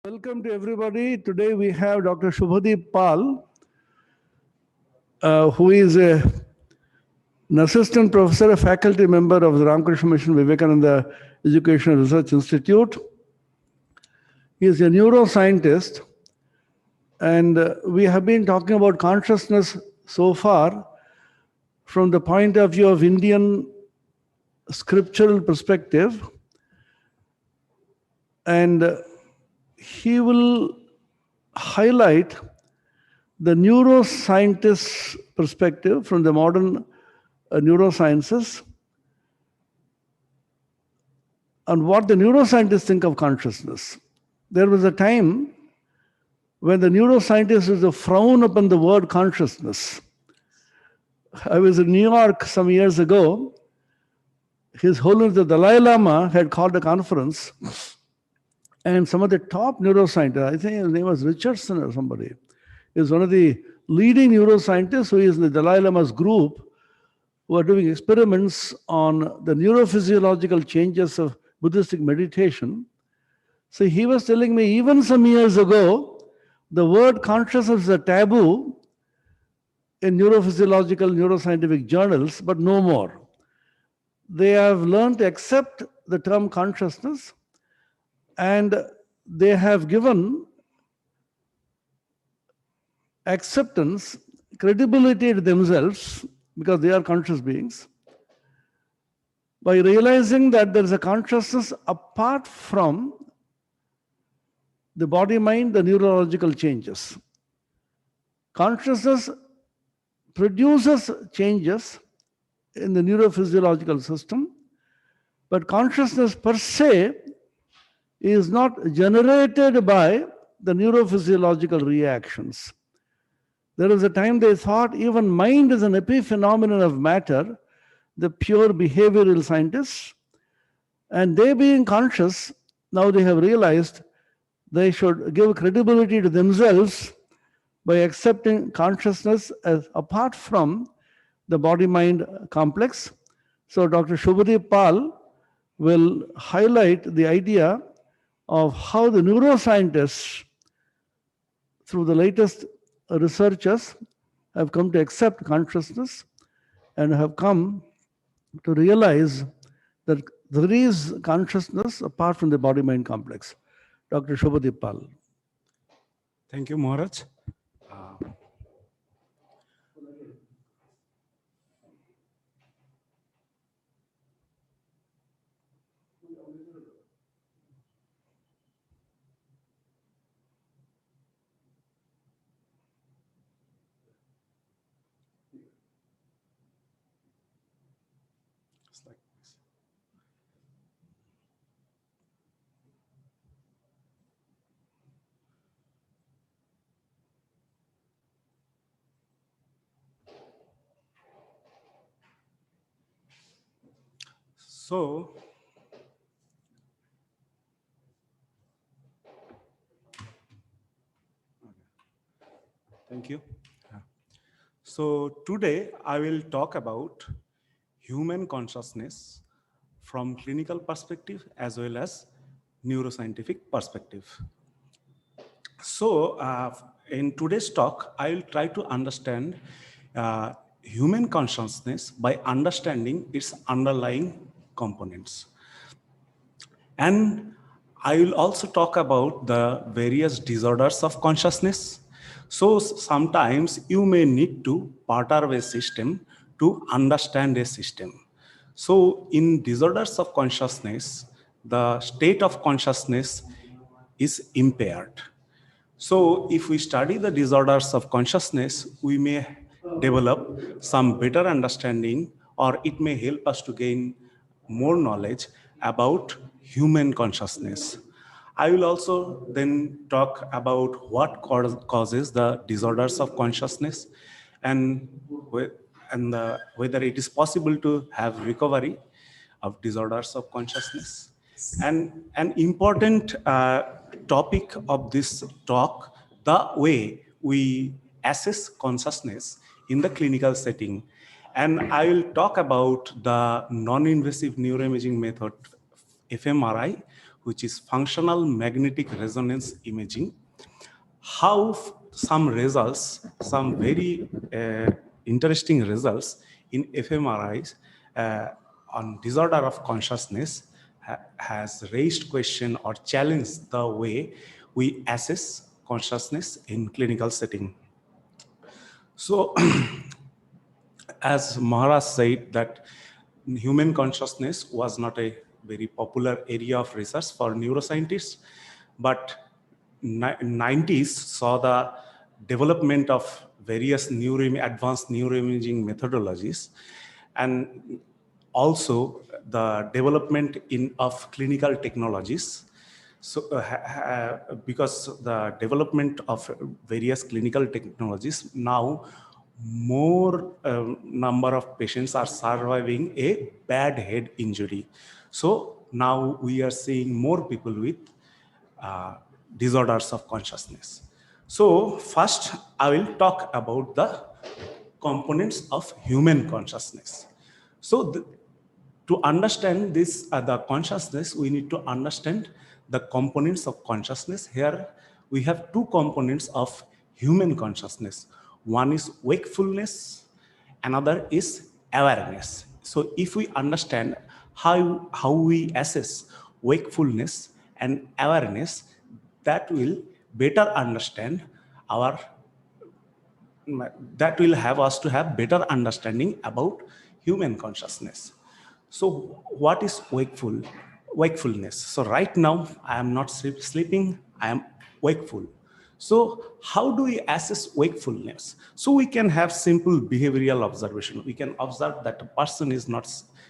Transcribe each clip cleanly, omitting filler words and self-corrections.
Welcome to everybody. Today we have Dr. Shubhadeep Pal, who is an assistant professor, a faculty member of the Ramakrishna Mission Vivekananda Educational Research Institute. He is a neuroscientist, and we have been talking about consciousness so far from the point of view of Indian scriptural perspective, and he will highlight the neuroscientist's perspective from the modern neurosciences and what the neuroscientists think of consciousness. There was a time when the neuroscientists used to frown upon the word consciousness. I was in New York some years ago. His Holiness the Dalai Lama had called a conference, and some of the top neuroscientists, I think his name was Richardson or somebody, is one of the leading neuroscientists who is in the Dalai Lama's group, who are doing experiments on the neurophysiological changes of Buddhistic meditation. So he was telling me, even some years ago, the word consciousness is a taboo in neurophysiological, neuroscientific journals, but no more. They have learned to accept the term consciousness, and they have given acceptance, credibility to themselves, because they are conscious beings, by realizing that there is a consciousness apart from the body-mind, the neurological changes. Consciousness produces changes in the neurophysiological system, but consciousness per se is not generated by the neurophysiological reactions. There was a time they thought even mind is an epiphenomenon of matter, the pure behavioral scientists, and they being conscious, now they have realized they should give credibility to themselves by accepting consciousness as apart from the body-mind complex. So Dr. Shubhadeep Pal will highlight the idea of how the neuroscientists, through the latest researchers, have come to accept consciousness and have come to realize that there is consciousness apart from the body-mind complex. Dr. Shubhadeep Pal. Thank you, Maharaj. So, thank you. So today I will talk about human consciousness from clinical perspective as well as neuroscientific perspective. So in today's talk, I will try to understand human consciousness by understanding its underlying components. And I will also talk about the various disorders of consciousness. So sometimes you may need to perturb a system to understand a system. So in disorders of consciousness, the state of consciousness is impaired. So if we study the disorders of consciousness, we may develop some better understanding, or it may help us to gain more knowledge about human consciousness. I will also then talk about what causes the disorders of consciousness and whether it is possible to have recovery of disorders of consciousness. And an important topic of this talk, the way we assess consciousness in the clinical setting. And I will talk about the non-invasive neuroimaging method, fMRI, which is functional magnetic resonance imaging, how some results, some very interesting results in fMRIs on disorder of consciousness has raised question or challenged the way we assess consciousness in clinical setting. So as Maharaj said that human consciousness was not a very popular area of research for neuroscientists, but 90s saw the development of various advanced neuroimaging methodologies, and also the development of clinical technologies. So because the development of various clinical technologies, now more number of patients are surviving a bad head injury. So now we are seeing more people with disorders of consciousness. So first I will talk about the components of human consciousness. So to understand this, the consciousness, we need to understand the components of consciousness. Here we have two components of human consciousness. One is wakefulness, another is awareness. So if we understand how we assess wakefulness and awareness, that will better understand that will have us to have better understanding about human consciousness. So what is wakefulness? So right now I am not sleeping, I am wakeful. So how do we assess wakefulness? So we can have simple behavioral observation. We can observe that a person is not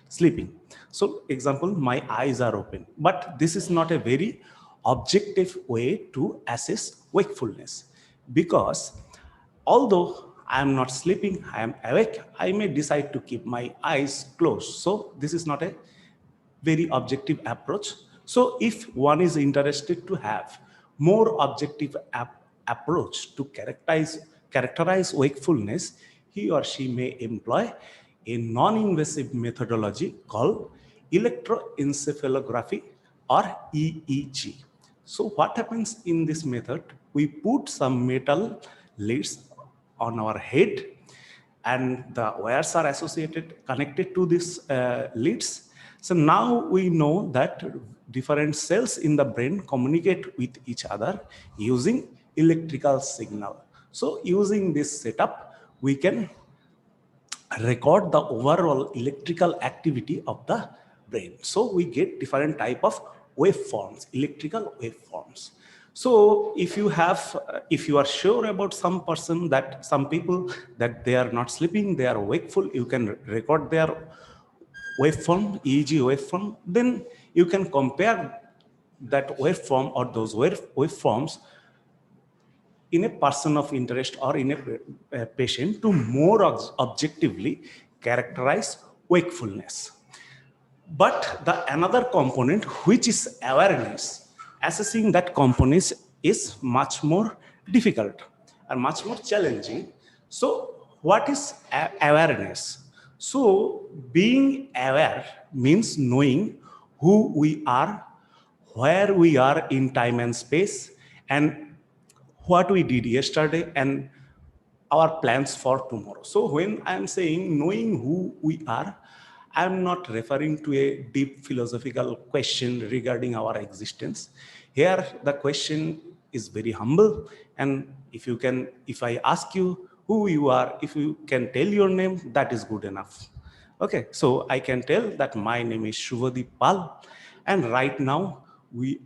sleeping. So example, my eyes are open, but this is not a very objective way to assess wakefulness, because although I am not sleeping, I am awake, I may decide to keep my eyes closed. So this is not a very objective approach. So if one is interested to have more objective approach to characterize wakefulness, he or she may employ a non-invasive methodology called electroencephalography or EEG. So what happens in this method? We put some metal leads on our head, and the wires are connected to these leads. So now we know that different cells in the brain communicate with each other using electrical signal. So using this setup, we can record the overall electrical activity of the brain. So we get different type of waveforms, electrical waveforms. So if you are sure about some people that they are not sleeping, they are wakeful, you can record their waveform, EEG waveform, then you can compare that waveform or those waveforms in a person of interest or in a patient to more objectively characterize wakefulness. But the another component, which is awareness, assessing that component is much more difficult and much more challenging. So what is awareness? So being aware means knowing who we are, where we are in time and space, and what we did yesterday, and our plans for tomorrow. So when I'm saying knowing who we are, I'm not referring to a deep philosophical question regarding our existence. Here, the question is very humble. And if I ask you who you are, if you can tell your name, that is good enough. Okay, so I can tell that my name is Shubhadeep Pal. And right now,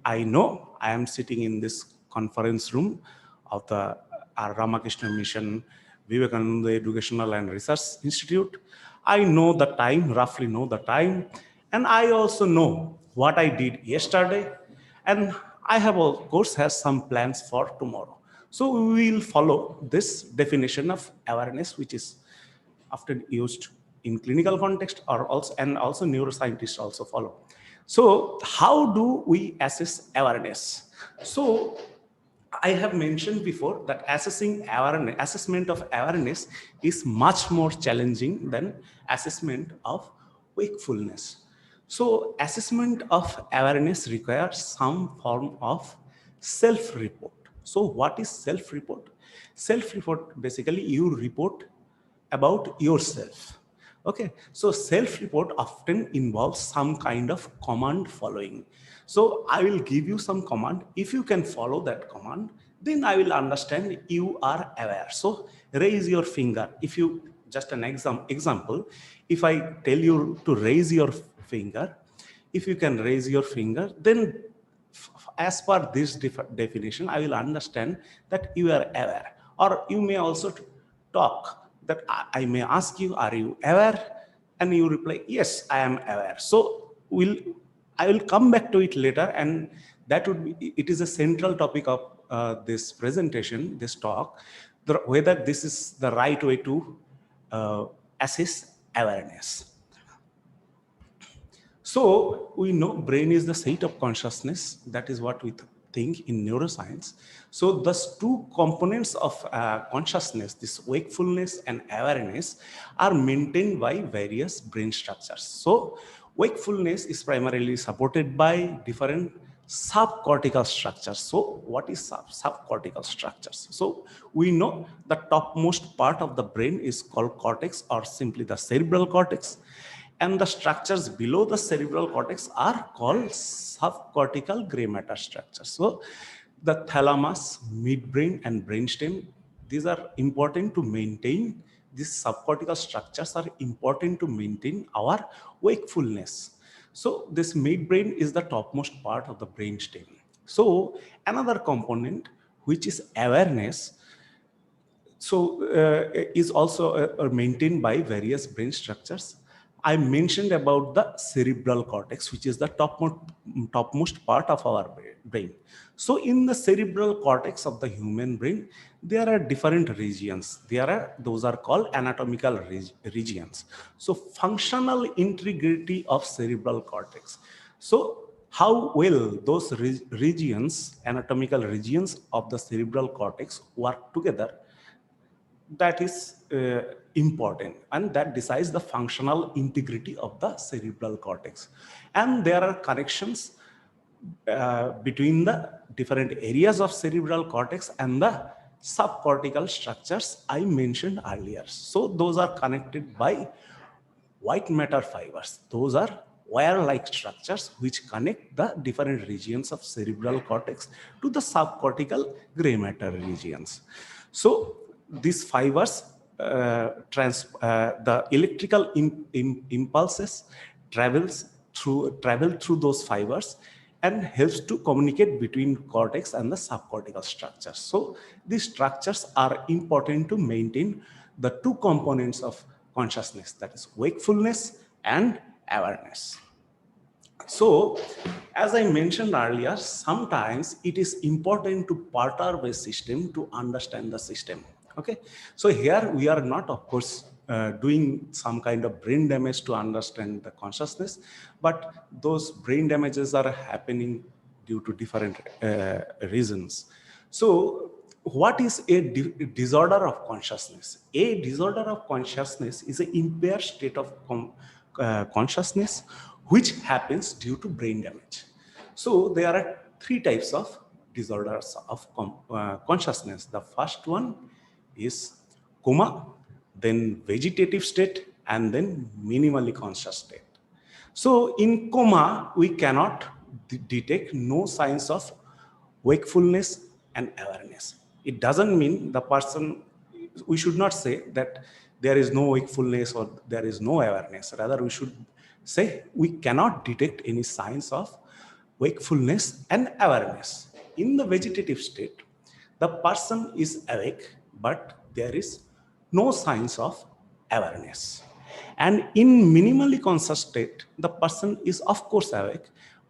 I know I am sitting in this conference room of the Ramakrishna Mission Vivekananda Educational and Research Institute. I know the time, roughly know the time, and I also know what I did yesterday, and I have, of course, has some plans for tomorrow. So we will follow this definition of awareness, which is often used in clinical context, and also neuroscientists also follow. So how do we assess awareness? So I have mentioned before that assessment of awareness is much more challenging than assessment of wakefulness. So assessment of awareness requires some form of self-report. So what is self-report? Self-report, basically you report about yourself. Okay, so self-report often involves some kind of command following. So I will give you some command. If you can follow that command, then I will understand you are aware. So raise your finger. If you, just an example, if I tell you to raise your finger, if you can raise your finger, then as per this definition, I will understand that you are aware. Or you may also talk, that I may ask you, are you aware? And you reply, yes, I am aware. So I will come back to it later, and that would be, it is a central topic of this presentation, this talk, whether this is the right way to assess awareness. So we know brain is the seat of consciousness. That is what we think in neuroscience. So thus two components of consciousness, this wakefulness and awareness, are maintained by various brain structures. So wakefulness is primarily supported by different subcortical structures. So what is subcortical structures? So we know the topmost part of the brain is called cortex, or simply the cerebral cortex, and the structures below the cerebral cortex are called subcortical gray matter structures. So the thalamus, midbrain, and brainstem, these are important to maintain. These subcortical structures are important to maintain our wakefulness. So this midbrain is the topmost part of the brainstem. So another component, which is awareness, so is also maintained by various brain structures. I mentioned about the cerebral cortex, which is the topmost part of our brain. So in the cerebral cortex of the human brain, there are different regions. Those are called anatomical regions. So functional integrity of cerebral cortex. So how well those regions, anatomical regions of the cerebral cortex, work together, that is important, and that decides the functional integrity of the cerebral cortex. And there are connections between the different areas of cerebral cortex and the subcortical structures I mentioned earlier. So those are connected by white matter fibers. Those are wire-like structures which connect the different regions of cerebral cortex to the subcortical gray matter regions. So these fibers, the electrical impulses travel through those fibers and helps to communicate between cortex and the subcortical structures. So these structures are important to maintain the two components of consciousness, that is wakefulness and awareness. So as I mentioned earlier, sometimes it is important to perturb a system to understand the system. Okay, so here we are not, of course, doing some kind of brain damage to understand the consciousness, but those brain damages are happening due to different reasons. So what is a disorder of consciousness? A disorder of consciousness is an impaired state of consciousness which happens due to brain damage. So there are three types of disorders of consciousness. The first one is coma, then vegetative state, and then minimally conscious state. So in coma, we cannot detect no signs of wakefulness and awareness. It doesn't mean the person, we should not say that there is no wakefulness or there is no awareness. Rather, we should say we cannot detect any signs of wakefulness and awareness. In the vegetative state, the person is awake, but there is no signs of awareness. And in minimally conscious state, the person is of course awake,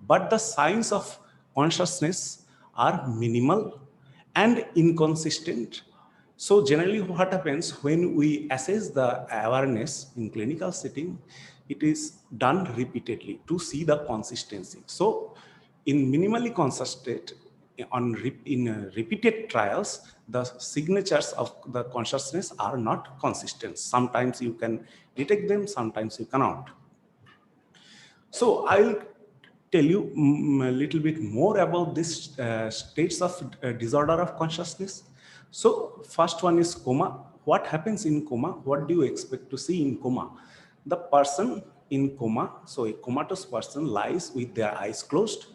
but the signs of consciousness are minimal and inconsistent. So generally what happens when we assess the awareness in clinical setting, it is done repeatedly to see the consistency. So in minimally conscious state, in repeated trials, the signatures of the consciousness are not consistent. Sometimes you can detect them, sometimes you cannot. So I'll tell you a little bit more about this states of disorder of consciousness. So first one is coma. What happens in coma? What do you expect to see in coma? The person in coma, so a comatose person lies with their eyes closed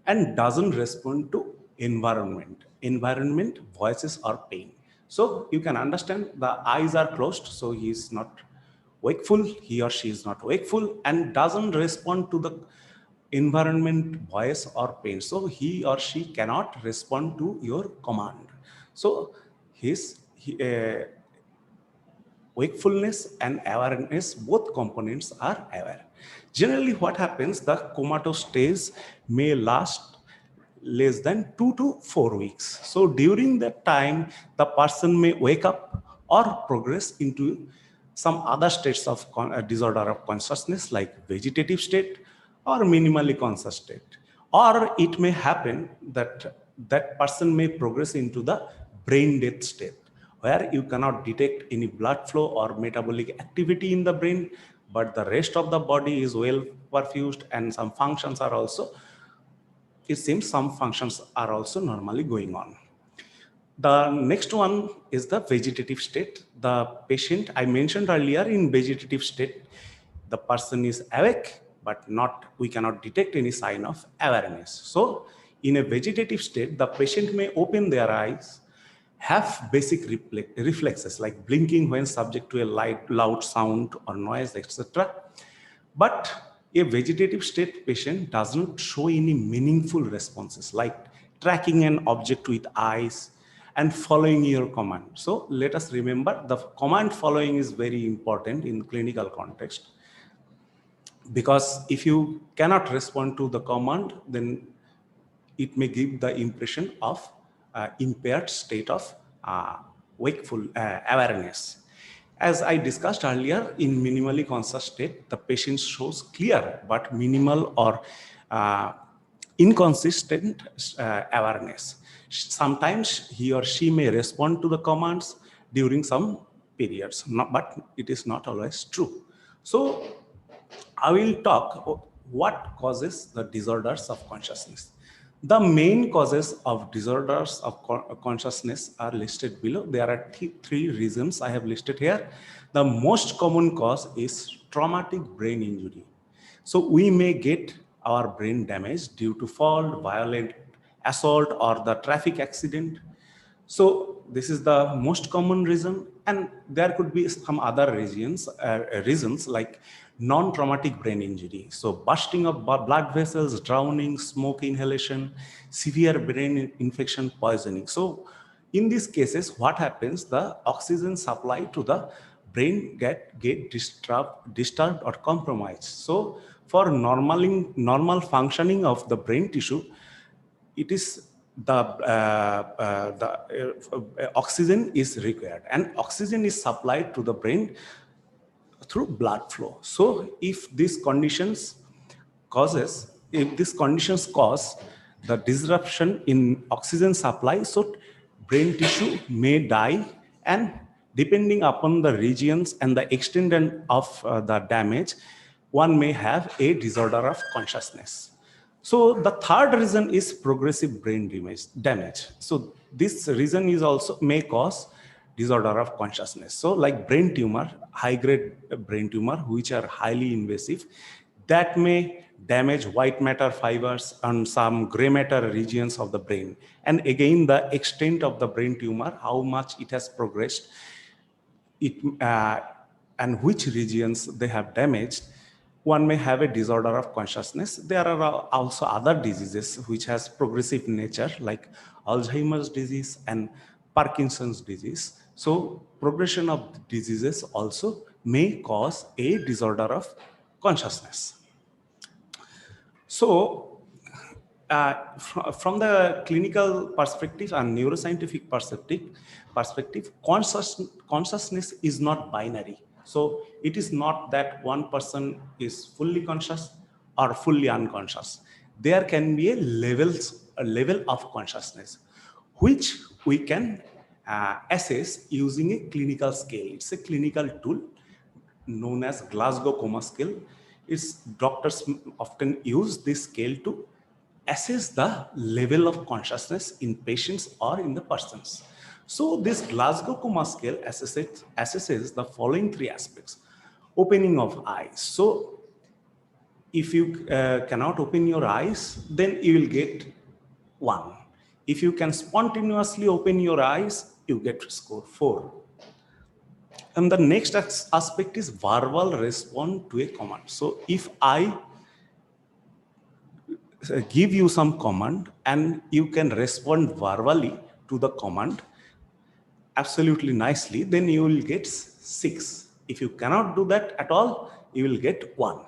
and doesn't respond to environment, voices or pain. So you can understand the eyes are closed, so he is not wakeful, he or she is not wakeful and doesn't respond to the environment, voice or pain. So he or she cannot respond to your command. So wakefulness and awareness, both components are aware. Generally what happens, the comatose stage may last less than 2 to 4 weeks. So during that time, the person may wake up or progress into some other states of disorder of consciousness like vegetative state or minimally conscious state. Or it may happen that that person may progress into the brain death state, where you cannot detect any blood flow or metabolic activity in the brain, but the rest of the body is well perfused and some functions are also, it seems some functions are also normally going on. The next one is the vegetative state. The patient, I mentioned earlier, in vegetative state, the person is awake, but we cannot detect any sign of awareness. So in a vegetative state, the patient may open their eyes, have basic reflexes like blinking when subject to a loud sound or noise, etc. But a vegetative state patient doesn't show any meaningful responses like tracking an object with eyes and following your command. So let us remember the command following is very important in clinical context, because if you cannot respond to the command, then it may give the impression of impaired state of wakeful awareness. As I discussed earlier, in minimally conscious state, the patient shows clear but minimal or uh, inconsistent awareness. Sometimes he or she may respond to the commands during some periods, but it is not always true. So I will talk what causes the disorders of consciousness. The main causes of disorders of consciousness are listed below. There are three reasons I have listed here. The most common cause is traumatic brain injury. So we may get our brain damaged due to fall, violent assault, or the traffic accident. So this is the most common reason, and there could be some other reasons like non-traumatic brain injury. So bursting of blood vessels, drowning, smoke inhalation, severe brain infection, poisoning. So in these cases, what happens? The oxygen supply to the brain get disturbed or compromised. So for normal functioning of the brain tissue, it is the oxygen is required, and oxygen is supplied to the brain through blood flow. So if these conditions cause the disruption in oxygen supply, so brain tissue may die, and depending upon the regions and the extent of the damage, one may have a disorder of consciousness. So the third reason is progressive brain damage. So this reason is also may cause disorder of consciousness. So like brain tumor, high grade brain tumor, which are highly invasive, that may damage white matter fibers and some gray matter regions of the brain. And again, the extent of the brain tumor, how much it has progressed, and which regions they have damaged, one may have a disorder of consciousness. There are also other diseases which has progressive nature like Alzheimer's disease and Parkinson's disease. So progression of diseases also may cause a disorder of consciousness. So from the clinical perspective and neuroscientific perspective, consciousness is not binary. So it is not that one person is fully conscious or fully unconscious. There can be a level of consciousness, which we can assess using a clinical scale. It's a clinical tool known as Glasgow Coma Scale. is doctors often use this scale to assess the level of consciousness in patients or in the persons. So this Glasgow Coma scale assesses the following three aspects. Opening of eyes. So if you cannot open your eyes, then you will get 1. If you can spontaneously open your eyes, you get score 4. And the next aspect is verbal response to a command. So if I give you some command and you can respond verbally to the command absolutely nicely, then you will get 6. If you cannot do that at all, you will get 1.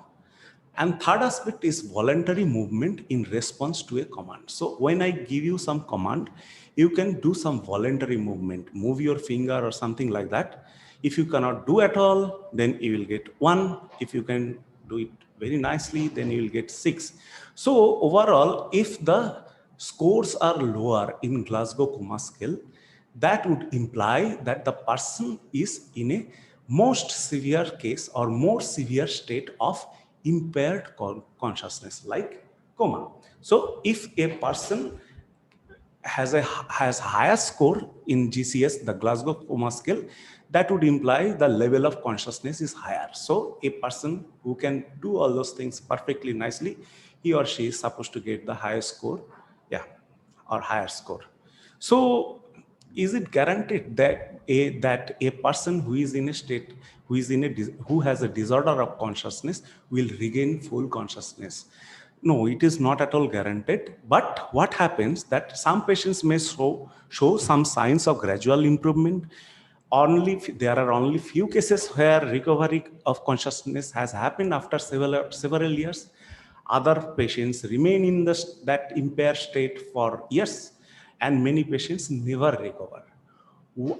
And third aspect is voluntary movement in response to a command. So when I give you some command, you can do some voluntary movement, move your finger or something like that. If you cannot do at all, then you will get 1. If you can do it very nicely, then you will get 6. So overall, if the scores are lower in Glasgow Coma scale, that would imply that the person is in a most severe case or more severe state of impaired consciousness like coma. So if a person has higher score in GCS, the Glasgow Coma scale, that would imply the level of consciousness is higher. So a person who can do all those things perfectly nicely, he or she is supposed to get the highest score, or higher score. So is it guaranteed that a person who is in a state, who has a disorder of consciousness will regain full consciousness? No, it is not at all guaranteed. But what happens that some patients may show some signs of gradual improvement. There are only few cases where recovery of consciousness has happened after several years. Other patients remain in that impaired state for years, and many patients never recover.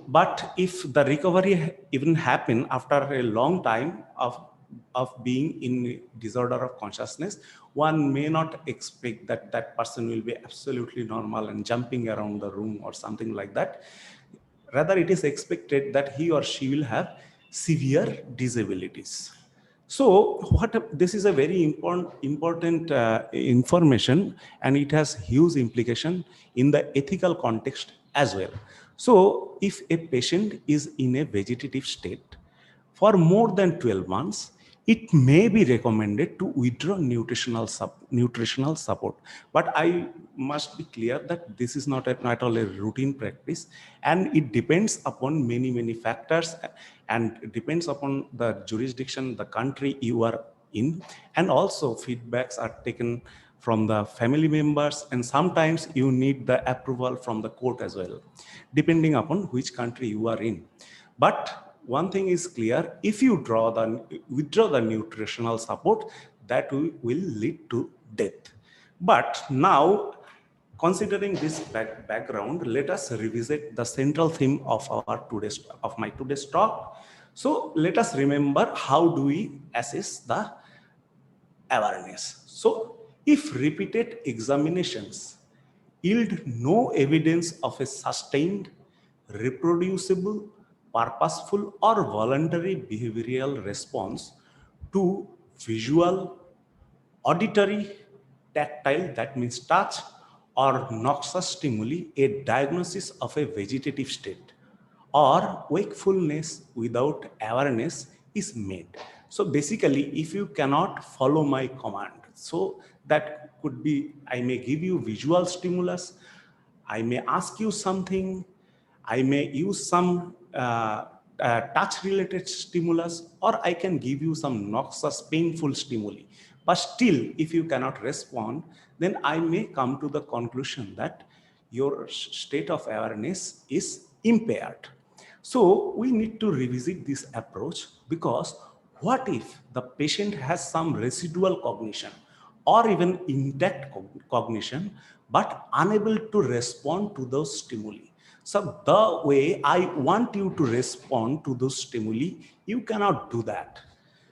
But if the recovery even happen after a long time of being in disorder of consciousness, one may not expect that that person will be absolutely normal and jumping around the room or something like that. Rather, it is expected that he or she will have severe disabilities. So this is a very important information, and it has huge implication in the ethical context as well. So if a patient is in a vegetative state for more than 12 months, it may be recommended to withdraw nutritional support. But I must be clear that this is not at all a routine practice, and it depends upon many factors, and it depends upon the jurisdiction, the country you are in, and also feedbacks are taken from the family members, and sometimes you need the approval from the court as well, depending upon which country you are in. But one thing is clear: if you withdraw the nutritional support, that will lead to death. But now, considering this background, let us revisit the central theme of my today's talk. So let us remember, how do we assess the awareness? So if repeated examinations yield no evidence of a sustained, reproducible, purposeful, or voluntary behavioral response to visual, auditory, tactile, that means touch, or noxious stimuli, a diagnosis of a vegetative state or wakefulness without awareness is made. So basically, if you cannot follow my command, so that could be, I may give you visual stimulus, I may ask you something, I may use some touch related stimulus, or I can give you some noxious, painful stimuli. But still, if you cannot respond, then I may come to the conclusion that your state of awareness is impaired. So we need to revisit this approach, because what if the patient has some residual cognition or even intact cognition, but unable to respond to those stimuli? So the way I want you to respond to those stimuli, you cannot do that.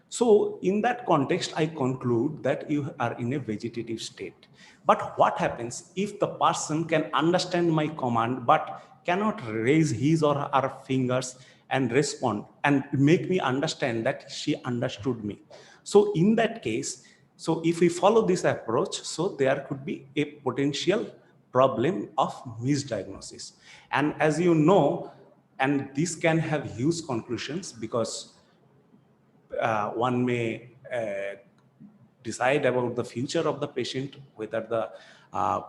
So in that context, I conclude that you are in a vegetative state. But what happens if the person can understand my command but cannot raise his or her fingers and respond and make me understand that she understood me? So in that case, so if we follow this approach, so there could be a potential problem of misdiagnosis. And as you know, and this can have huge conclusions, because one may decide about the future of the patient, whether the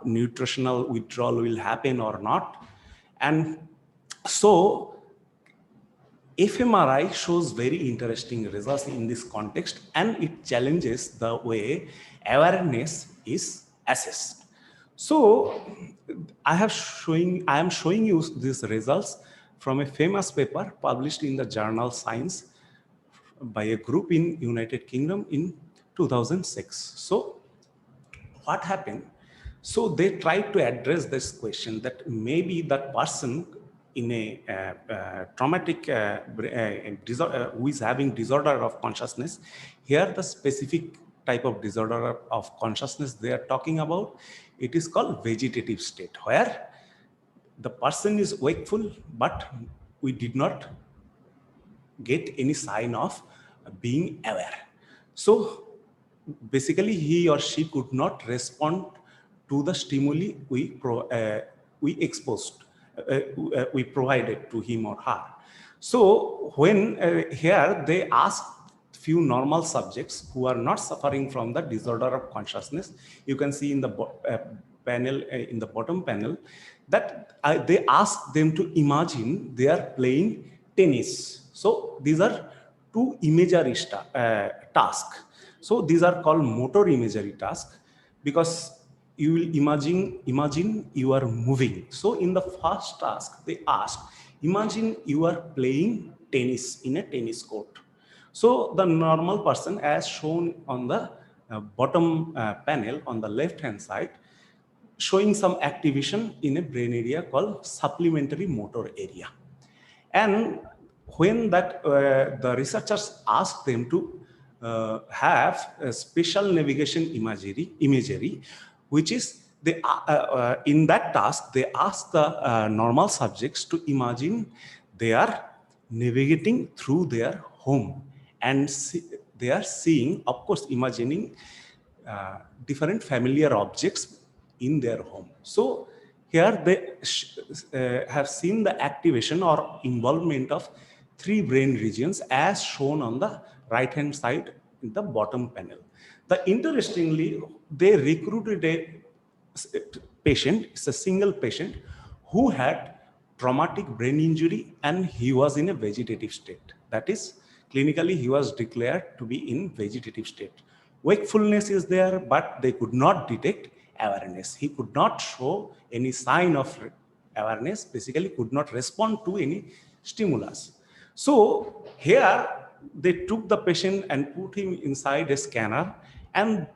nutritional withdrawal will happen or not. And so fMRI shows very interesting results in this context, and it challenges the way awareness is assessed. So I am showing you these results from a famous paper published in the journal Science by a group in United Kingdom in 2006. So what happened? So they tried to address this question, that maybe that person in a traumatic who is having disorder of consciousness. Here the specific type of disorder of consciousness they are talking about, it is called vegetative state, where the person is wakeful, but we did not get any sign of being aware. So basically he or she could not respond to the stimuli we exposed, we provided to him or her. So when here they asked few normal subjects who are not suffering from the disorder of consciousness, you can see in the panel, in the bottom panel, that they asked them to imagine they are playing tennis. So these are two imagery tasks. So these are called motor imagery tasks, because you will imagine you are moving. So in the first task, they asked, imagine you are playing tennis in a tennis court. So the normal person, as shown on the bottom panel on the left hand side, showing some activation in a brain area called supplementary motor area. And when that the researchers asked them to have a special navigation imagery, which is they, in that task, they asked the normal subjects to imagine they are navigating through their home, and they are seeing, of course, imagining different familiar objects in their home. So here they have seen the activation or involvement of 3 brain regions as shown on the right hand side in the bottom panel. Interestingly, they recruited a patient, it's a single patient, who had traumatic brain injury, and he was in a vegetative state. That is, clinically he was declared to be in vegetative state. Wakefulness is there, but they could not detect awareness. He could not show any sign of awareness, basically could not respond to any stimulus. So here they took the patient and put him inside a scanner, and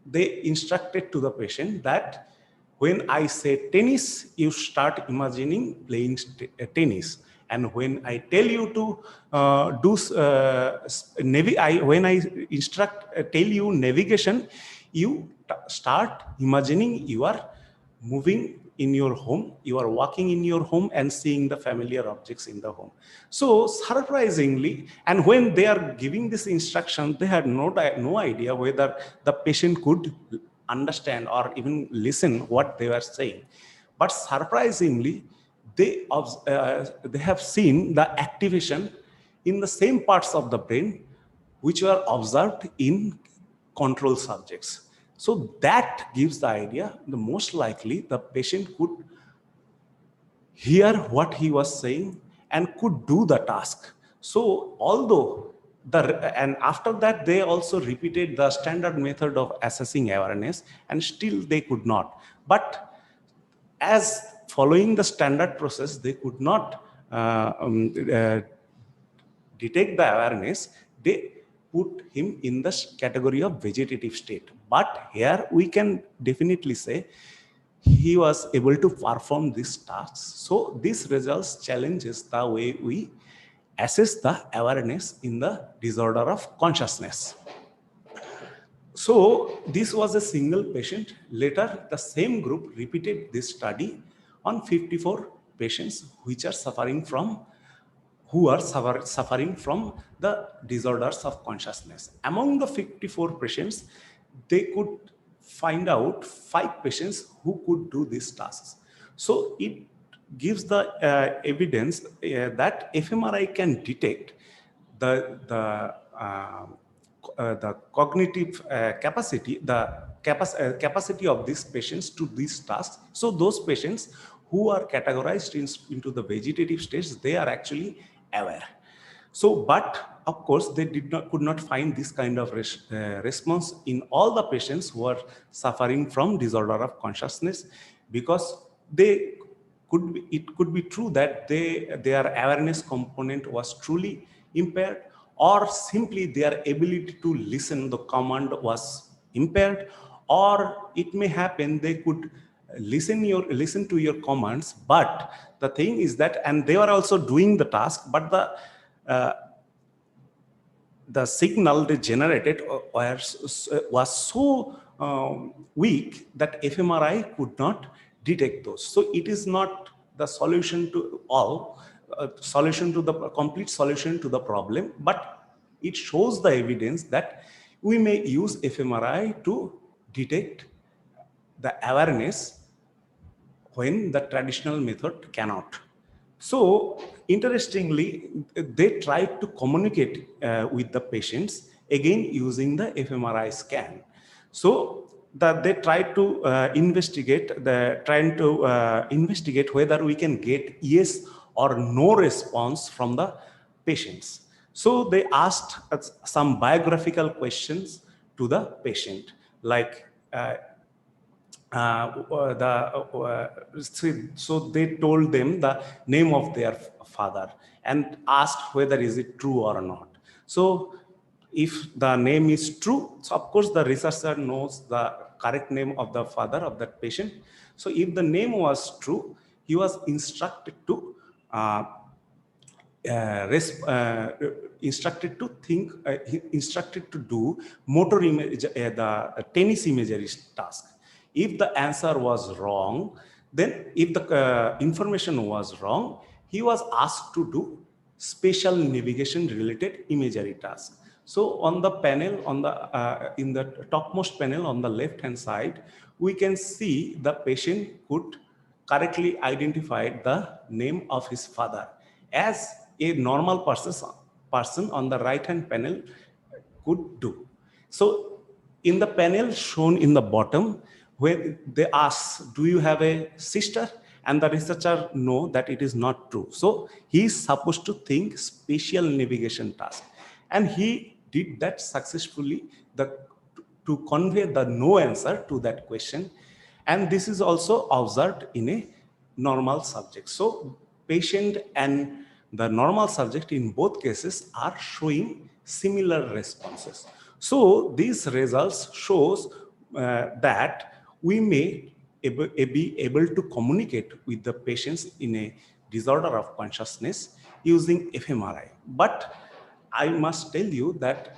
they instructed to the patient that when I say tennis, you start imagining playing tennis. And when I tell you to when I tell you navigation, you start imagining you are moving in your home, you are walking in your home and seeing the familiar objects in the home. So surprisingly, and when they are giving this instruction, they had no idea whether the patient could understand or even listen what they were saying. But surprisingly, they have seen the activation in the same parts of the brain which were observed in control subjects. So that gives the idea, the most likely the patient could hear what he was saying and could do the task. So although and after that they also repeated the standard method of assessing awareness, and still they could not. But as following the standard process, they could not detect the awareness, they put him in the category of vegetative state. But here we can definitely say he was able to perform these tasks. So this results challenges the way we assess the awareness in the disorder of consciousness. So this was a single patient. Later, the same group repeated this study on 54 patients which are suffering from who are suffering from the disorders of consciousness. Among the 54 patients, they could find out 5 patients who could do these tasks. So it gives the evidence that fMRI can detect the cognitive capacity, capacity of these patients to these tasks. So those patients who are categorized into the vegetative states, they are actually aware. So, but of course, they could not find this kind of response in all the patients who are suffering from disorder of consciousness, because it could be true that their awareness component was truly impaired, or simply their ability to listen the command was impaired, or it may happen they could listen to your commands, but the thing is that, and they were also doing the task, but uh, the signal they generated was so weak that fMRI could not detect those. So it is not the solution to all, solution to the complete solution to the problem, but it shows the evidence that we may use fMRI to detect the awareness when the traditional method cannot. So interestingly, they tried to communicate with the patients again using the fMRI scan. So that they tried to investigate whether we can get yes or no response from the patients. So they asked some biographical questions to the patient, like so they told them the name of their father and asked whether is it true or not. So if the name is true, so of course the researcher knows the correct name of the father of that patient. So if the name was true, he was instructed to uh, instructed to think, instructed to do motor image, the tennis imagery task. If the answer was wrong, then if the information was wrong, he was asked to do spatial navigation related imagery task. So on the panel, on the in the topmost panel on the left hand side, we can see the patient could correctly identify the name of his father, as a normal person on the right hand panel could do. So in the panel shown in the bottom, where they ask, do you have a sister? And the researcher know that it is not true. So he is supposed to think spatial navigation task. And he did that successfully, to convey the no answer to that question. And this is also observed in a normal subject. So patient and the normal subject in both cases are showing similar responses. So these results shows that we may be able to communicate with the patients in a disorder of consciousness using fMRI. But I must tell you that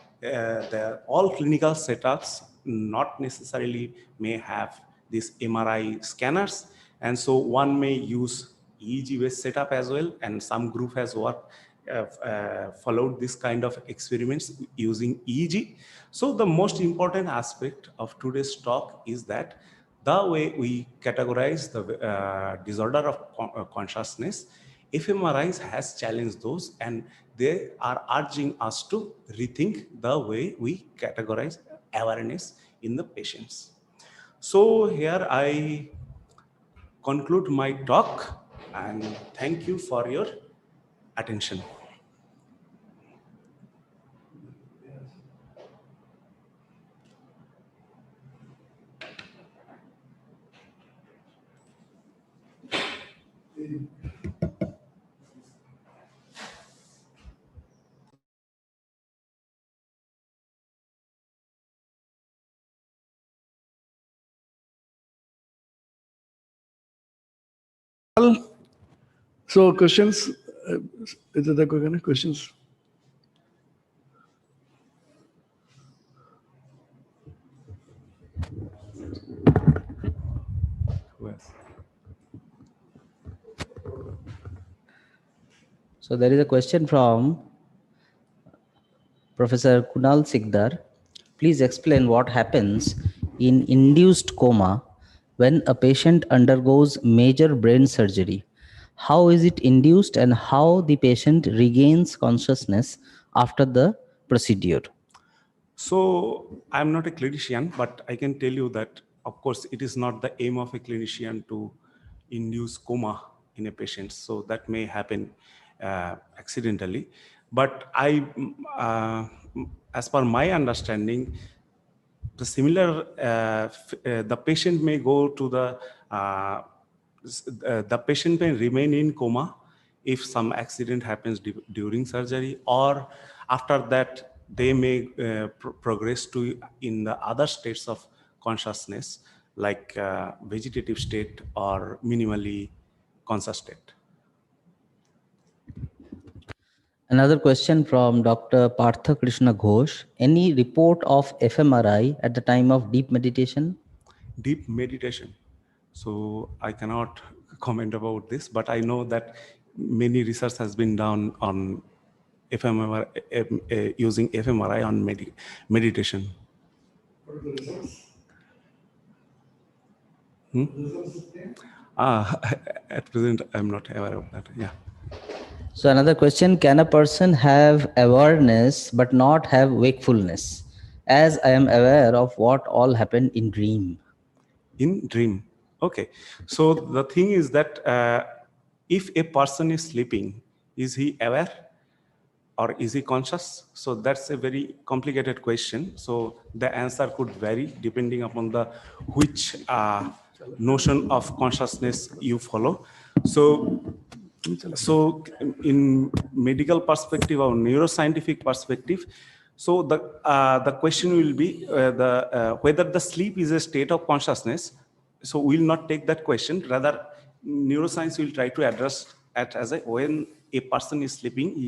all clinical setups not necessarily may have these MRI scanners. And so one may use EEG-based setup as well. And some group has followed this kind of experiments using EEG. So the most important aspect of today's talk is that the way we categorize the disorder of consciousness, fMRIs has challenged those, and they are urging us to rethink the way we categorize awareness in the patients. So here I conclude my talk, and thank you for your attention. So questions, is it the questions? Yes. So there is a question from Professor Kunal Sikdar. Please explain what happens in induced coma when a patient undergoes major brain surgery. How is it induced and how the patient regains consciousness after the procedure? So I'm not a clinician, but I can tell you that, of course, it is not the aim of a clinician to induce coma in a patient. So that may happen accidentally. But as per my understanding, the patient may go to the patient may remain in coma if some accident happens during surgery, or after that they may progress to in the other states of consciousness, like vegetative state or minimally conscious state. Another question from Dr. Partha Krishna Ghosh. Any report of fMRI at the time of deep meditation? Deep meditation. So I cannot comment about this, but I know that many research has been done on fMRI, using fMRI on meditation. At present, I'm not aware of that. Yeah. So another question, can a person have awareness but not have wakefulness? As I am aware of what all happened in dream. In dream. Okay. So the thing is that if a person is sleeping, is he aware or is he conscious? So that's a very complicated question. So the answer could vary depending upon the which notion of consciousness you follow. So in medical perspective or neuroscientific perspective, so the question will be whether the sleep is a state of consciousness. So we'll not take that question. Rather, neuroscience will try to address it as when a person is sleeping,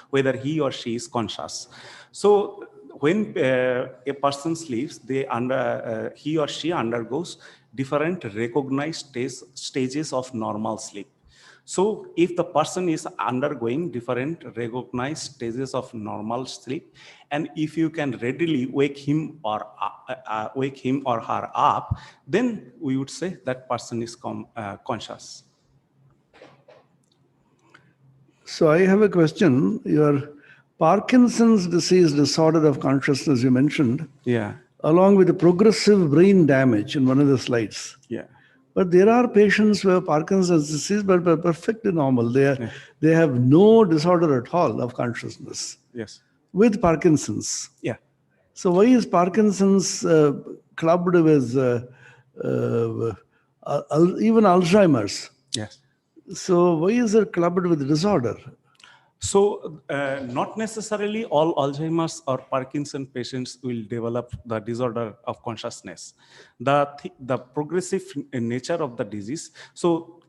whether he or she is conscious. So when a person sleeps, he or she undergoes different recognized stages of normal sleep. So if the person is undergoing different recognized stages of normal sleep, and if you can readily wake him or her up, then we would say that person is conscious. So I have a question. Your Parkinson's disease disorder of consciousness you mentioned, Yeah, along with the progressive brain damage in one of the slides. yeah. But there are patients who have Parkinson's disease but are perfectly normal. They have no disorder at all of consciousness Yes. with Parkinson's. Yeah. So why is Parkinson's clubbed with even Alzheimer's? Yes. So why is it clubbed with disorder? So not necessarily all Alzheimer's or Parkinson patients will develop the disorder of consciousness. The progressive nature of the disease, so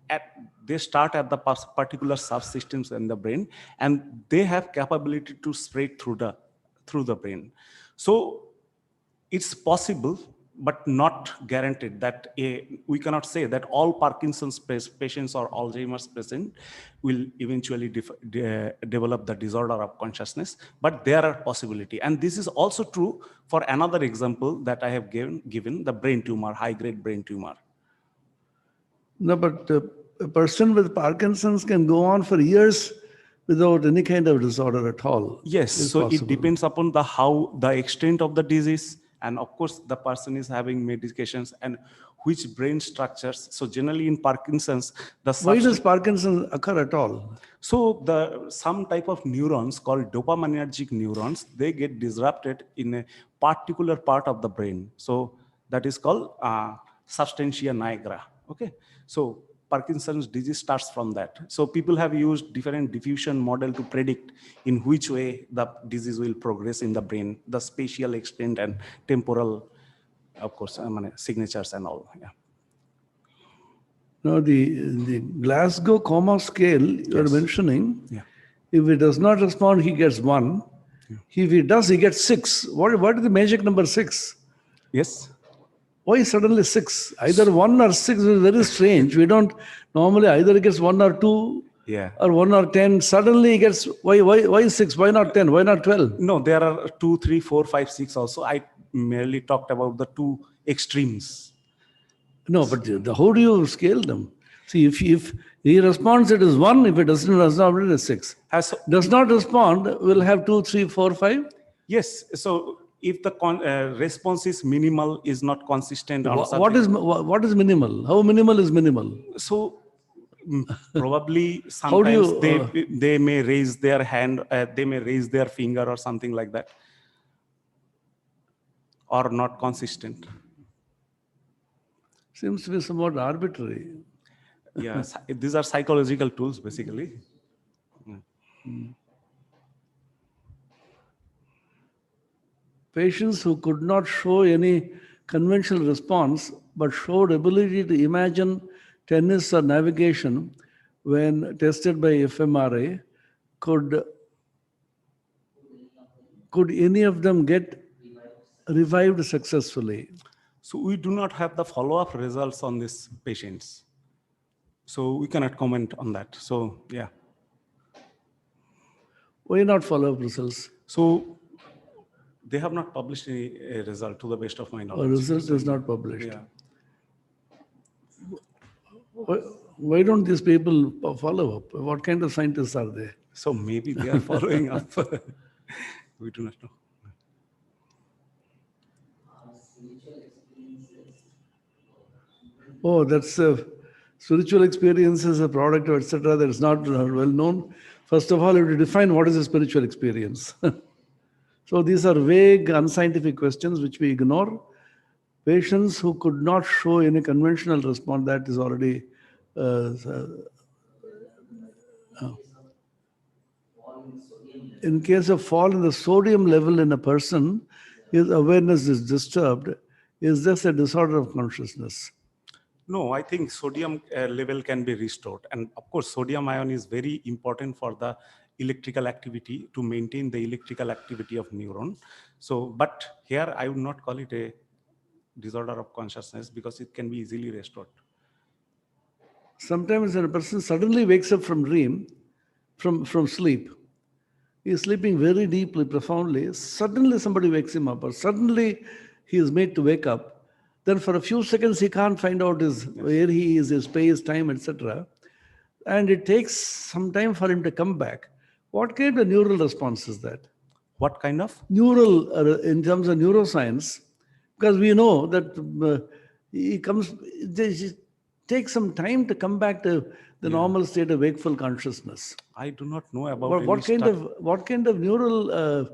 they start at the particular subsystems in the brain, and they have capability to spread through the brain. So it's possible, but not guaranteed that we cannot say that all Parkinson's patients or Alzheimer's patients will eventually develop the disorder of consciousness, but there are possibility. And this is also true for another example that I have given the brain tumor, high-grade brain tumor. No, but a person with Parkinson's can go on for years without any kind of disorder at all. Yes, so it depends upon the extent of the disease, and of course the person is having medications and which brain structures. So generally in Parkinson's, why does Parkinson's occur at all? So some type of neurons called dopaminergic neurons, they get disrupted in a particular part of the brain. So that is called substantia nigra. Okay, so Parkinson's disease starts from that. So people have used different diffusion model to predict in which way the disease will progress in the brain, the spatial extent and temporal, of course, signatures and all. Yeah. Now the Glasgow coma scale you're mentioning, Yeah. if he does not respond, he gets 1. Yeah. If he does, he gets 6. What is the magic number 6? Yes. Why suddenly 6? Either 1 or 6 is very strange. We don't normally either gets 1 or 2 Yeah. or 1 or 10, suddenly he gets, why 6? Why not 10? Why not 12? No, there are 2, 3, 4, 5, 6 also. I merely talked about the two extremes. No, but how do you scale them? See, if he responds, it is 1. If it doesn't respond, it is 6. As Does not respond, we'll have 2, 3, 4, 5. yes, so if the response is minimal, is not consistent or something, What is minimal? How minimal is minimal? so probably How do sometimes you, they may raise their hand, they may raise their finger or something like that, or not consistent. seems to be somewhat arbitrary. Yeah, these are psychological tools basically. Patients who could not show any conventional response but showed ability to imagine tennis or navigation when tested by fMRI, could any of them get revived successfully? So we do not have the follow-up results on these patients. So we cannot comment on that. So yeah. Why not follow-up results? So they have not published any result to the best of my A knowledge. result is not published. Yeah. Why don't these people follow up? What kind of scientists are they? So maybe they are following up. We do not know. Oh, that's spiritual experience is a product, etc. That is not well known. First of all, you have to define what is a spiritual experience. So these are vague, unscientific questions which we ignore. Patients who could not show any conventional response, that is already in case of fall in the sodium level in a person, his awareness is disturbed. Is this a disorder of consciousness? No, I think sodium level can be restored. And of course, sodium ion is very important for the electrical activity, to maintain the electrical activity of neuron. So, but here I would not call it a disorder of consciousness because it can be easily restored. Sometimes when a person suddenly wakes up from dream, from sleep, he is sleeping very deeply, profoundly. Suddenly somebody wakes him up, or suddenly he is made to wake up. Then for a few seconds he can't find out where he is, his space, time, etc. And it takes some time for him to come back. What kind of neural response is that? What kind of? Neural, in terms of neuroscience, because we know that he comes, it takes some time to come back to the normal state of wakeful consciousness. I do not know about What kind of neural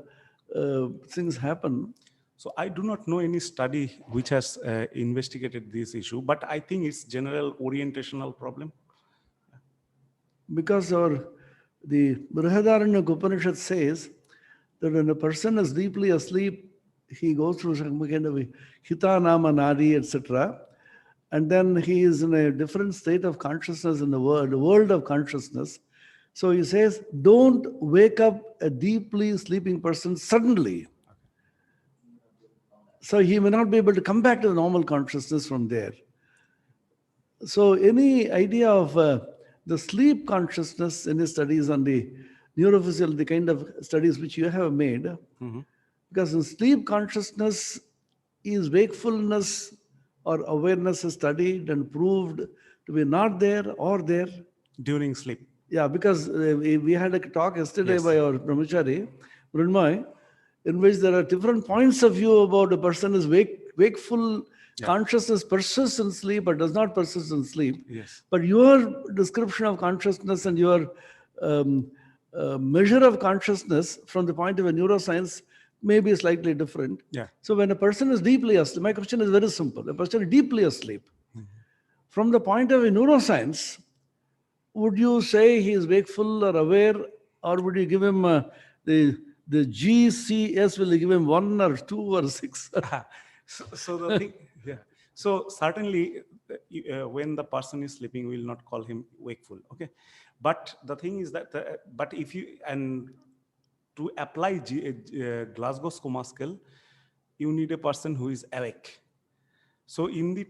things happen? So I do not know any study which has investigated this issue, but I think it's general orientational problem. Because the Brihadaranyaka Upanishad says that when a person is deeply asleep, he goes through some kind of hita nama nadi, etc. And then he is in a different state of consciousness in the world of consciousness. So he says, don't wake up a deeply sleeping person suddenly. So he may not be able to come back to the normal consciousness from there. So any idea of the sleep consciousness, any studies on the neurophysiology, the kind of studies which you have made, because in sleep consciousness is wakefulness or awareness is studied and proved to be not there or there. During sleep. Yeah, because we had a talk yesterday by our brahmachari, Mrunmoy, in which there are different points of view about a person is wakeful, consciousness persists in sleep or does not persist in sleep. Yes. But your description of consciousness and your measure of consciousness from the point of a neuroscience may be slightly different. Yeah. So when a person is deeply asleep, my question is very simple. A person is deeply asleep. From the point of a neuroscience, would you say he is wakeful or aware, or would you give him the GCS, will you give him 1 or 2 or 6? So the thing, so certainly when the person is sleeping, we will not call him wakeful. Okay. But the thing is that, but if you, and to apply Glasgow's coma scale, you need a person who is awake. So in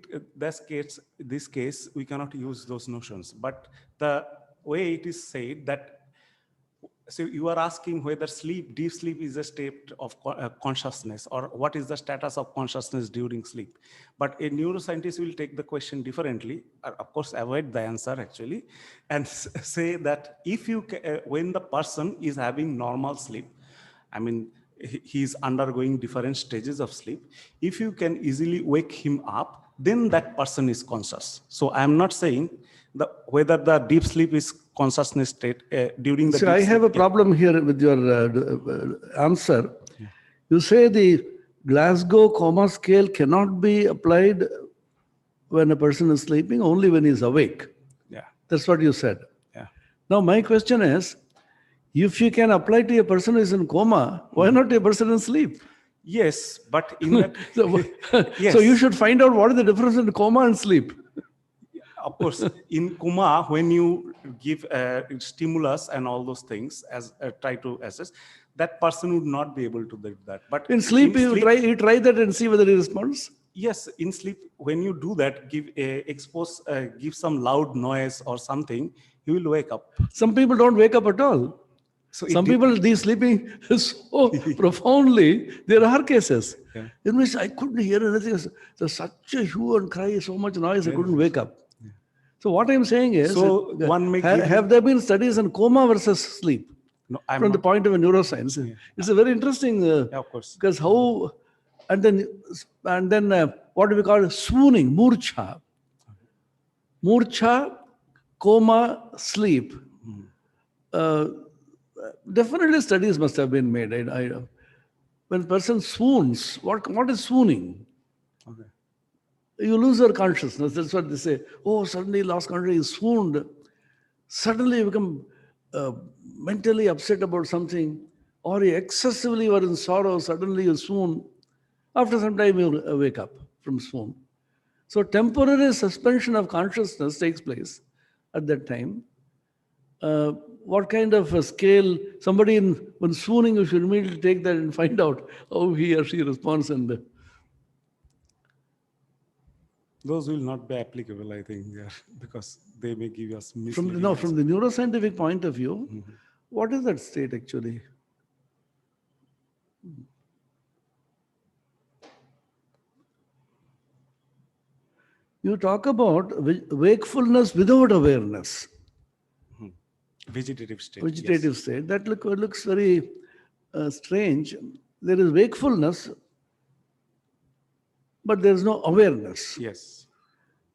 this case, we cannot use those notions. But the way it is said that, so you are asking whether deep sleep is a state of consciousness, or what is the status of consciousness during sleep. But a neuroscientist will take the question differently, of course, avoid the answer actually, and say that if you, when the person is having normal sleep, I mean, he's undergoing different stages of sleep. If you can easily wake him up, then that person is conscious. So I'm not saying whether the deep sleep is consciousness state during the So deep I have a sleep. problem here with your answer. You say the Glasgow coma scale cannot be applied when a person is sleeping, only when he's awake. Yeah, That's what you said. yeah. Now, my question is, if you can apply to a person who is in coma, why not a person in sleep? Yes, but in that, So, yes. so you should find out what is the difference in coma and sleep. Of course, in coma, when you give stimulus and all those things, as try to assess, that person would not be able to do that. But In sleep, you try that and see whether he responds. Yes, in sleep, when you do that, give some loud noise or something, he will wake up. Some people don't wake up at all. So Some people, they sleeping so profoundly. There are cases Yeah. in which I couldn't hear anything. There's such a hue and cry, so much noise, I couldn't wake up. So what I'm saying is, So one may give have there been studies on coma versus sleep No, I'm from the not, point of neuroscience? It's a very interesting, yeah, of course. because how, and then what do we call swooning, murcha. Murcha, coma, sleep. Definitely studies must have been made. When person swoons, what is swooning? Okay. You lose your consciousness. That's what they say. Oh, suddenly lost consciousness, you swooned. Suddenly you become mentally upset about something, or you excessively were in sorrow, suddenly you swoon. After some time, you wake up from swoon. So temporary suspension of consciousness takes place at that time. What kind of a scale, somebody when swooning, you should immediately take that and find out how he or she responds. And Those will not be applicable, I think, because they may give us from misleading from the neuroscientific point of view, what is that state actually? You talk about wakefulness without awareness, vegetative state. vegetative state. That looks very strange. There is wakefulness, but there is no awareness. Yes.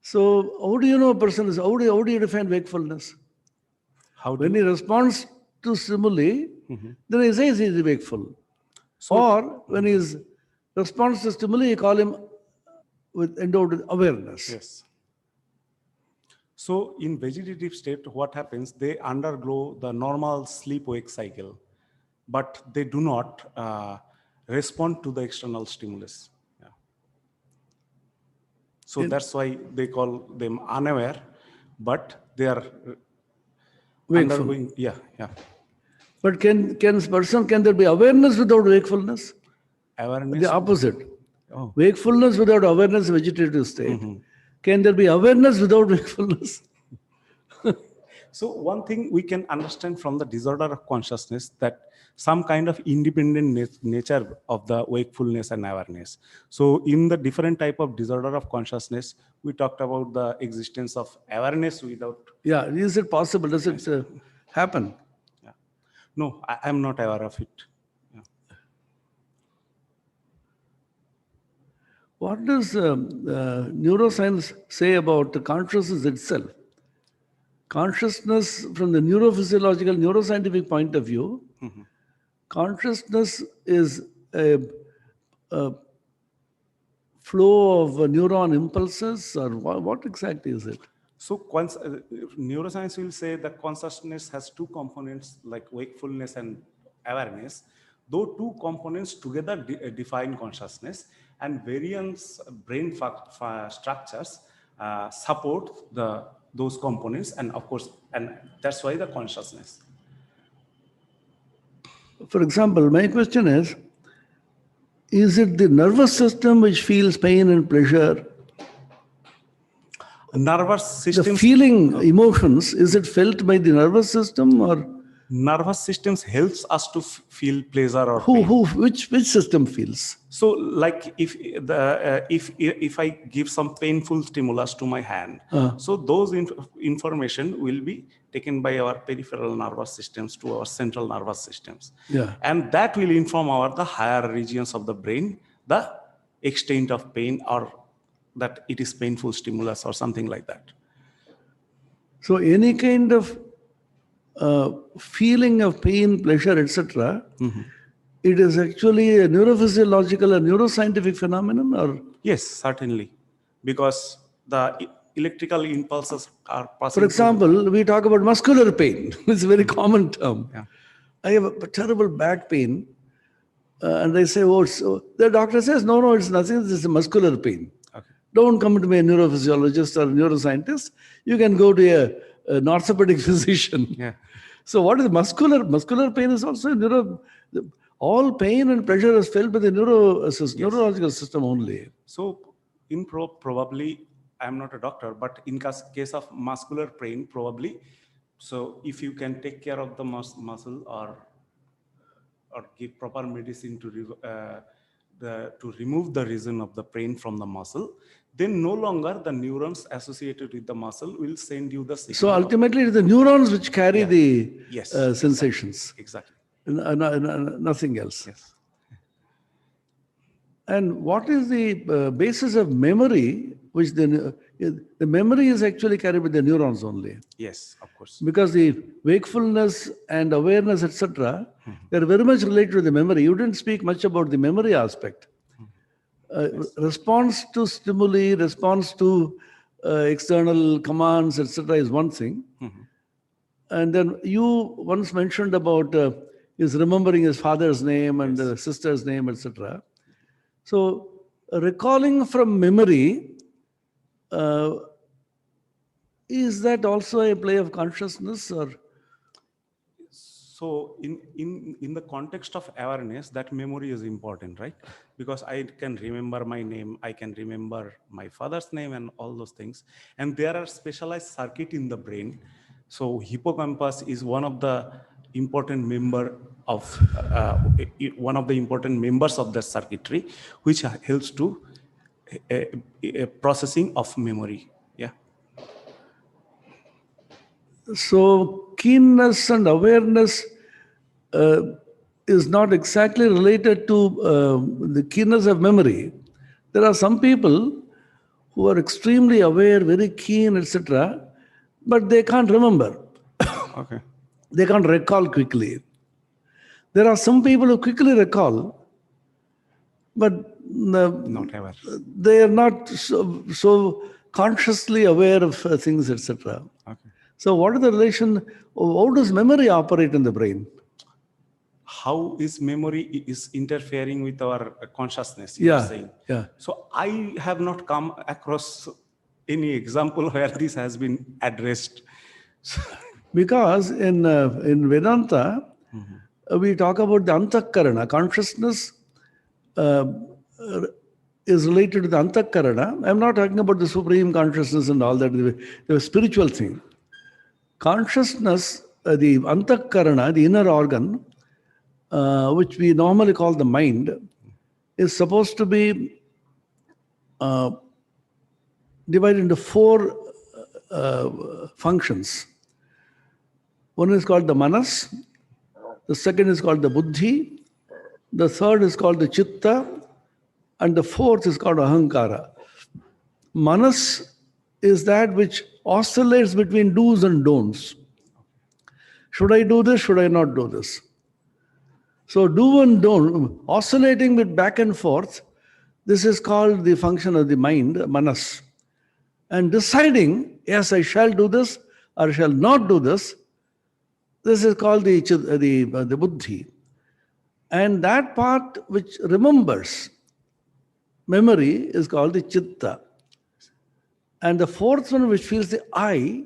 So how do you know a person is, how do you define wakefulness? How do When he responds to stimuli, then he says he is wakeful. Or when he responds to stimuli, you call him endowed with awareness. Yes. So in vegetative state, what happens? They undergo the normal sleep-wake cycle, but they do not respond to the external stimulus. Yeah. So that's why they call them unaware, but they are Wakeful. undergoing. Yeah, yeah. But can there be awareness without wakefulness? Awareness. The opposite. Oh. Wakefulness without awareness, vegetative state. Can there be awareness without wakefulness? So one thing we can understand from the disorder of consciousness, that some kind of independent nature of the wakefulness and awareness. So in the different type of disorder of consciousness, we talked about the existence of awareness without. Yeah, is it possible? Does it happen? Yeah. No, I'm not aware of it. Yeah. What does neuroscience say about the consciousness itself? Consciousness, from the neurophysiological, neuroscientific point of view, consciousness is a flow of neuron impulses, or what exactly is it? So neuroscience will say that consciousness has two components, like wakefulness and awareness. Though two components together define consciousness, and various brain structures support those components, and of course, and that's why the consciousness. For example, my question is it the nervous system which feels pain and pleasure? nervous The systems, feeling, emotions, is it felt by the nervous system or nervous systems helps us to feel pleasure or pain. which system feels? So, like if I give some painful stimulus to my hand, so those information will be taken by our peripheral nervous systems to our central nervous systems, Yeah. and that will inform the higher regions of the brain the extent of pain, or that it is painful stimulus or something like that. So any kind of feeling of pain, pleasure, etc., it is actually a neurophysiological or neuroscientific phenomenon, or Yes, certainly, because the electrical impulses are passing. for example, we talk about muscular pain. It's a very common term. Yeah. I have a terrible back pain, and they say, "Oh, the doctor says, no, it's nothing. This is a muscular pain. Okay. Don't come to me a neurophysiologist or a neuroscientist. You can go to an orthopedic physician." Yeah. So what is muscular? Muscular pain is also all pain and pleasure is felt by the neurological system only. So, probably, I'm not a doctor, but in case of muscular pain, probably, so if you can take care of the muscle or give proper medicine to remove the reason of the pain from the muscle, then no longer the neurons associated with the muscle will send you the signal. So ultimately, it's the neurons which carry the Yes, sensations. Exactly. Nothing else. Yes. And what is the basis of memory, which the memory is actually carried by the neurons only? Yes, of course. Because the wakefulness and awareness, etc., they're very much related to the memory. You didn't speak much about the memory aspect. Response to stimuli, response to external commands, etc., is one thing. And then you once mentioned about his remembering his father's name and sister's name, etc. So recalling from memory, is that also a play of consciousness, or? So in the context of awareness, that memory is important, right? Because I can remember my name, I can remember my father's name and all those things. And there are specialized circuit in the brain. So hippocampus is one of the important one of the important members of the circuitry, which helps to processing of memory. Yeah. So keenness and awareness is not exactly related to the keenness of memory. There are some people who are extremely aware, very keen, etc., but they can't remember. Okay. They can't recall quickly. There are some people who quickly recall, but Not aware. they are not so consciously aware of things, etc. Okay. So what is the relation? How does memory operate in the brain? How is memory is interfering with our consciousness, you are saying? Yeah. So I have not come across any example where this has been addressed. Because in Vedanta, we talk about the antakarana. Consciousness is related to the antakarana. I'm not talking about the supreme consciousness and all that, the spiritual thing. Consciousness, the antakarana, the inner organ, which we normally call the mind, is supposed to be divided into four functions. One is called the manas, the second is called the buddhi, the third is called the chitta, and the fourth is called ahankara. Manas is that which oscillates between do's and don'ts. Should I do this? Should I not do this? So do and don't, oscillating with back and forth, this is called the function of the mind, manas. And deciding, yes, I shall do this or shall not do this, this is called the buddhi. And that part which remembers memory is called the chitta. And the fourth one, which feels the I,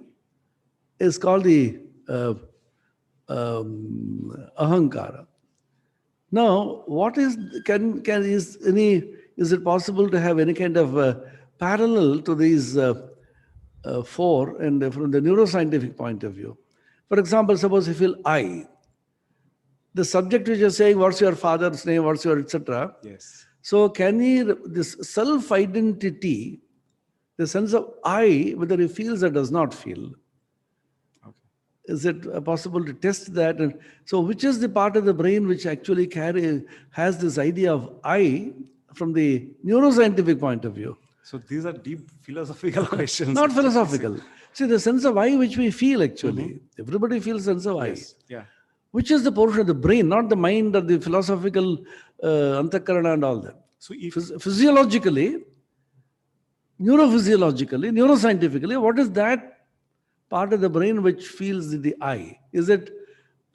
is called the ahankara. Now, what is is it possible to have any kind of parallel to these 4 and from the neuroscientific point of view. For example, suppose you feel I, the subject which is saying, what's your father's name, what's your, etc. Yes. So can he, this self-identity, the sense of I, whether he feels or does not feel, Okay. is it possible to test that? And so which is the part of the brain which actually has this idea of I from the neuroscientific point of view? So these are deep philosophical questions. Not philosophical. See, the sense of I which we feel actually, everybody feels sense of I. Yes. Yeah. Which is the portion of the brain, not the mind or the philosophical antakarana and all that. So if Physiologically, neurophysiologically, neuroscientifically, what is that part of the brain which feels the I? Is it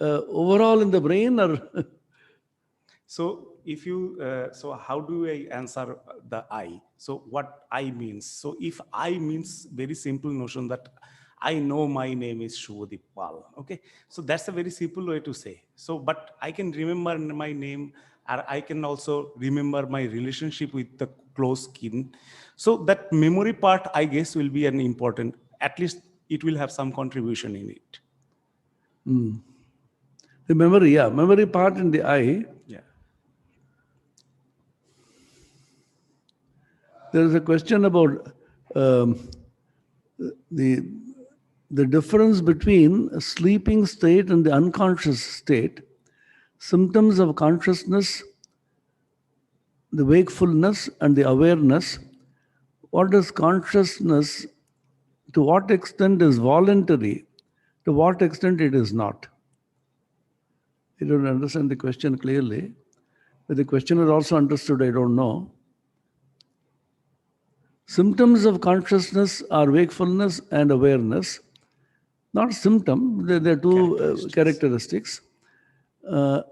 overall in the brain or? so if you so how do I answer the I? So what I means? So if I means very simple notion that I know my name is Shubhadeep Pal. Okay, so that's a very simple way to say. So, but I can remember my name, or I can also remember my relationship with the close kin. So that memory part, I guess, will be an important. At least it will have some contribution in it. The memory, yeah, memory part in the I. Yeah. There is a question about the difference between a sleeping state and the unconscious state, symptoms of consciousness, the wakefulness and the awareness. What is consciousness? To what extent is voluntary? To what extent it is not? I don't understand the question clearly. But the questioner also understood, I don't know. Symptoms of consciousness are wakefulness and awareness. Not symptom, they're two characteristics. Then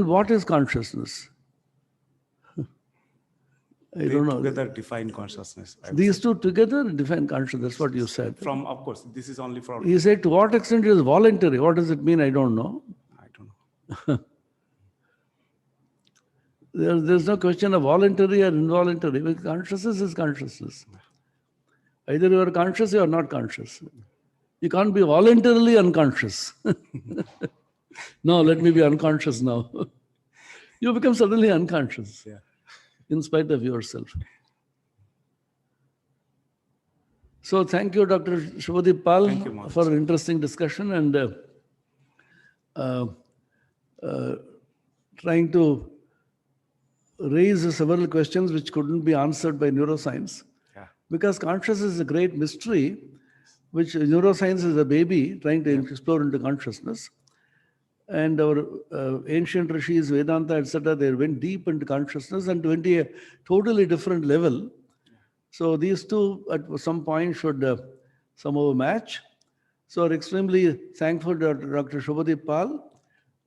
what is consciousness? I don't know. Together define consciousness. I would These say. two together define consciousness. That's what you said. From, of course, this is only for, You said to what extent it is voluntary. What does it mean? I don't know. I don't know. There's no question of voluntary or involuntary. Because consciousness is consciousness. Either you are conscious or you are not conscious. You can't be voluntarily unconscious. No, let me be unconscious now. You become suddenly unconscious Yeah. in spite of yourself. So thank you, Dr. Shubhadeep Pal, Thank you, Maharaj. for an interesting discussion and trying to raise several questions which couldn't be answered by neuroscience. Yeah. Because consciousness is a great mystery, which neuroscience is a baby trying to explore into consciousness. And our ancient rishis, Vedanta, etc., they went deep into consciousness and went to a totally different level. So these two at some point should somehow match. So we're extremely thankful to Dr. Shubhadeep Pal,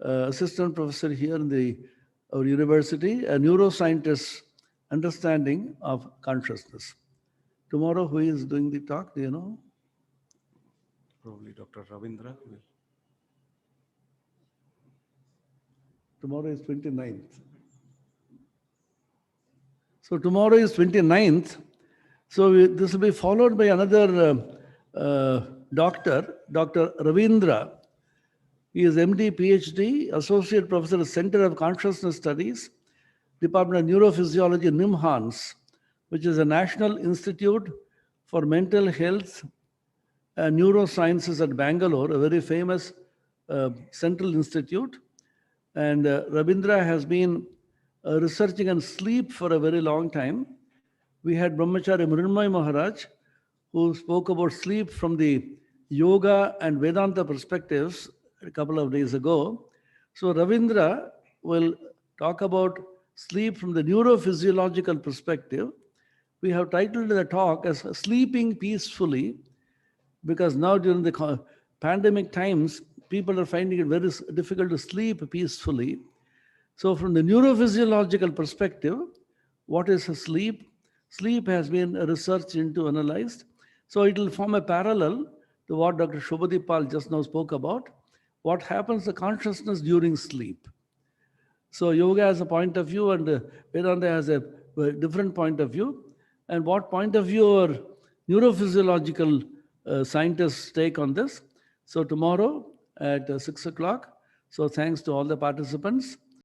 assistant professor here in our university, a neuroscientist understanding of consciousness. Tomorrow, who is doing the talk? Do you know? Probably Dr. Ravindra will. Tomorrow is 29th. So tomorrow is 29th. So this will be followed by another doctor, Dr. Ravindra. He is MD, PhD, Associate Professor, Center of Consciousness Studies, Department of Neurophysiology, NIMHANS, which is a National Institute for Mental Health and Neurosciences at Bangalore, a very famous central institute. And Ravindra has been researching on sleep for a very long time. We had Brahmachari Mrinmoy Maharaj, who spoke about sleep from the yoga and Vedanta perspectives a couple of days ago. So Ravindra will talk about sleep from the neurophysiological perspective. We have titled the talk as Sleeping Peacefully, because now during the pandemic times, people are finding it very difficult to sleep peacefully. So from the neurophysiological perspective, what is sleep? Sleep has been researched into, analyzed. So it will form a parallel to what Dr. Shubhadeep Pal just now spoke about. What happens to consciousness during sleep? So yoga has a point of view and Vedanta has a different point of view. And what point of view our neurophysiological scientists' take on this. So tomorrow at 6 o'clock. So thanks to all the participants.